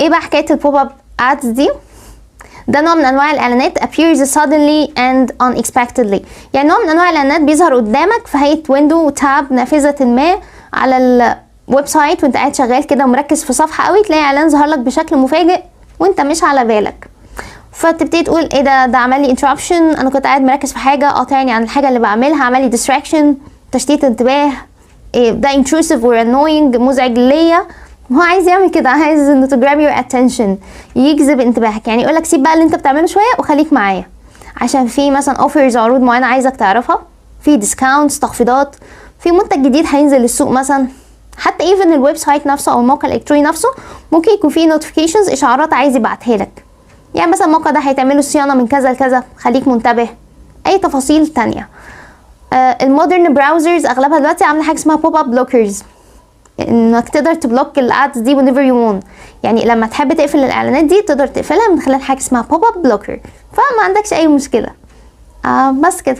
ايه بقى حكايه البوب اب ادز دي؟ ده نوع من انواع الاعلانات appears suddenly and unexpectedly. يعني نوع من انواع الاعلانات بيظهر قدامك في هيئه ويندو تاب نافذه ما على الويب سايت، وانت قاعد شغال كده ومركز في صفحه قوي، تلاقي اعلان ظهر لك بشكل مفاجئ وانت مش على بالك، فتبتدي تقول ايه ده عمل لي انتربشن، انا كنت قاعد مركز في حاجه قاطعني عن الحاجه اللي بعملها، عمل لي distraction تشتيت انتباه، إيه ده intrusive or annoying مزعج ليا. هو عايز يعمل كده، عايز انه to grab your attention، يجذب انتباهك، يعني يقولك سيب بقى اللي انت بتعمله شويه وخليك معايا عشان في مثلا اوفرز عروض معينه عايزك تعرفها، في ديسكاونتس تخفيضات، في منتج جديد هينزل للسوق مثلا. حتى ايفن الويب سايت نفسه او الموقع الالكتروني نفسه ممكن يكون فيه نوتيفيكيشنز، اشعارات عايز يبعتها لك، يعني مثلا الموقع ده هيتعمله صيانه من كذا لكذا، خليك منتبه، اي تفاصيل تانية. المودرن براوزرز اغلبها دلوقتي عامله حاجه اسمها بوب اب بلوكرز، انك تقدر تبلوك الادز دي whenever you want، يعني لما تحب تقفل الاعلانات دي تقدر تقفلها من خلال حاجه اسمها بوب اب بلوكر، فما عندكش اي مشكله. بس كده.